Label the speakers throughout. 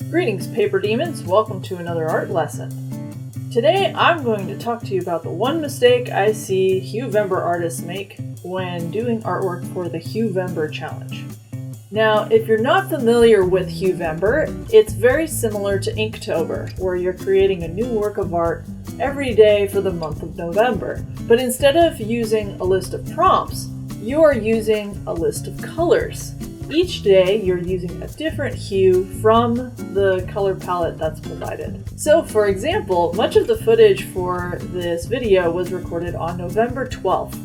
Speaker 1: Greetings, paper demons! Welcome to another art lesson. Today I'm going to talk to you about the one mistake I see Huevember artists make when doing artwork for the Huevember challenge. Now, if you're not familiar with Huevember, it's very similar to Inktober, where you're creating a new work of art every day for the month of November. But instead of using a list of prompts, you are using a list of colors. Each day, you're using a different hue from the color palette that's provided. So, for example, much of the footage for this video was recorded on November 12th.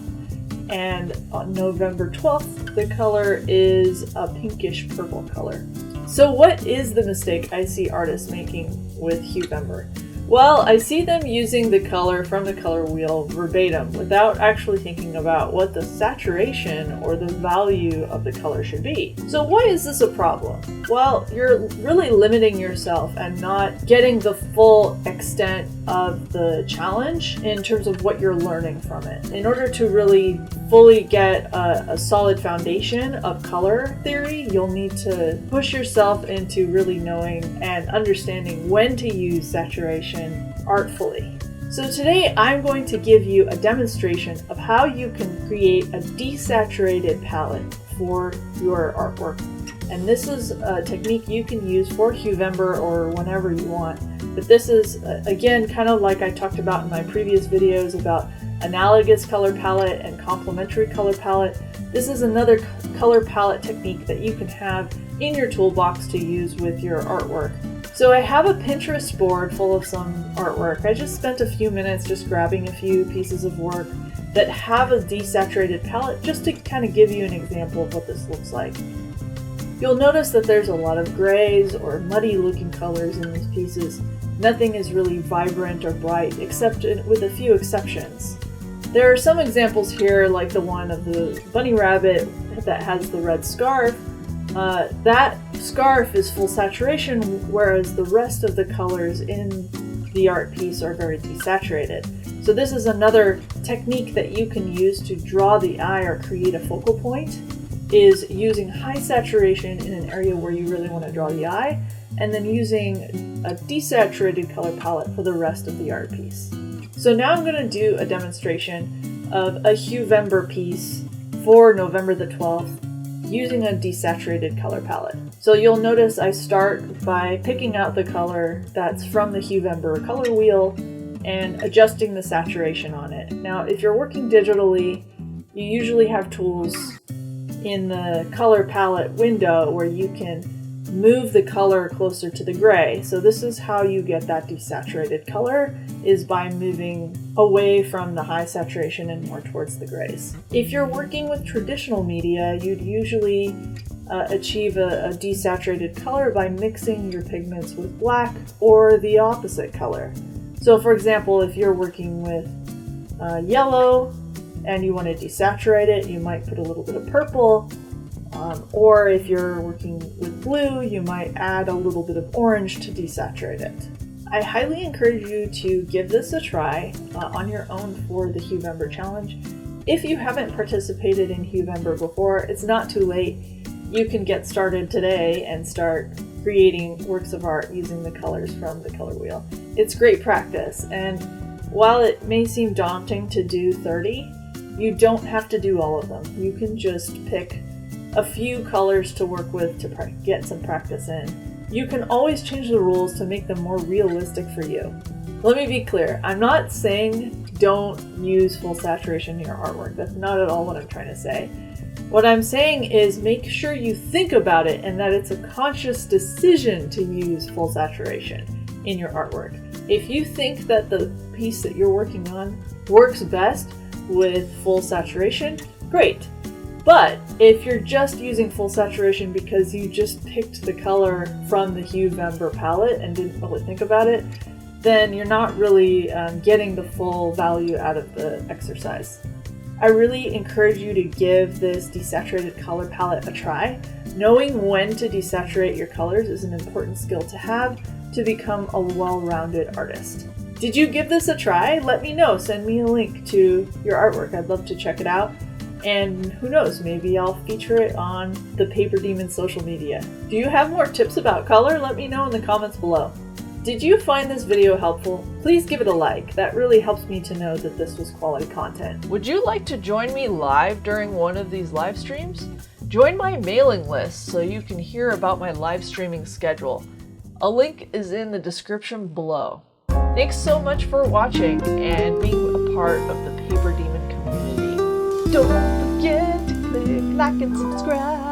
Speaker 1: And on November 12th, the color is a pinkish purple color. So what is the mistake I see artists making with Huevember? Well, I see them using the color from the color wheel verbatim without actually thinking about what the saturation or the value of the color should be. So why is this a problem? Well, you're really limiting yourself and not getting the full extent of the challenge in terms of what you're learning from it. In order to really fully get a solid foundation of color theory, you'll need to push yourself into really knowing and understanding when to use saturation artfully. So today I'm going to give you a demonstration of how you can create a desaturated palette for your artwork. And this is a technique you can use for Huevember or whenever you want. But this is, again, kind of like I talked about in my previous videos about analogous color palette and complementary color palette. This is another color palette technique that you can have in your toolbox to use with your artwork. So I have a Pinterest board full of some artwork. I just spent a few minutes just grabbing a few pieces of work that have a desaturated palette just to kind of give you an example of what this looks like. You'll notice that there's a lot of grays or muddy looking colors in these pieces. Nothing is really vibrant or bright except with a few exceptions. There are some examples here like the one of the bunny rabbit that has the red scarf. That scarf is full saturation, whereas the rest of the colors in the art piece are very desaturated. So this is another technique that you can use to draw the eye or create a focal point, is using high saturation in an area where you really want to draw the eye, and then using a desaturated color palette for the rest of the art piece. So now I'm going to do a demonstration of a Huevember piece for November the 12th using a desaturated color palette. So you'll notice I start by picking out the color that's from the Huevember color wheel and adjusting the saturation on it. Now, if you're working digitally, you usually have tools in the color palette window where you can move the color closer to the gray. So this is how you get that desaturated color, is by moving away from the high saturation and more towards the grays. If you're working with traditional media, you'd usually achieve a desaturated color by mixing your pigments with black or the opposite color. So for example, if you're working with yellow and you want to desaturate it, you might put a little bit of purple. Or if you're working with blue, you might add a little bit of orange to desaturate it. I highly encourage you to give this a try on your own for the Huevember challenge. If you haven't participated in Huevember before, it's not too late. You can get started today and start creating works of art using the colors from the color wheel. It's great practice, and while it may seem daunting to do 30, you don't have to do all of them. You can just pick a few colors to work with to get some practice in. You can always change the rules to make them more realistic for you. Let me be clear, I'm not saying don't use full saturation in your artwork. That's not at all what I'm trying to say. What I'm saying is make sure you think about it and that it's a conscious decision to use full saturation in your artwork. If you think that the piece that you're working on works best with full saturation, great. But if you're just using full saturation because you just picked the color from the Huevember palette and didn't really think about it, then you're not really getting the full value out of the exercise. I really encourage you to give this desaturated color palette a try. Knowing when to desaturate your colors is an important skill to have to become a well-rounded artist. Did you give this a try? Let me know. Send me a link to your artwork. I'd love to check it out. And who knows, maybe I'll feature it on the Paper Demon social media. Do you have more tips about color? Let me know in the comments below. Did you find this video helpful? Please give it a like. That really helps me to know that this was quality content. Would you like to join me live during one of these live streams? Join my mailing list so you can hear about my live streaming schedule. A link is in the description below. Thanks so much for watching and being a part of the Paper Demon community. Don't forget to click like and subscribe.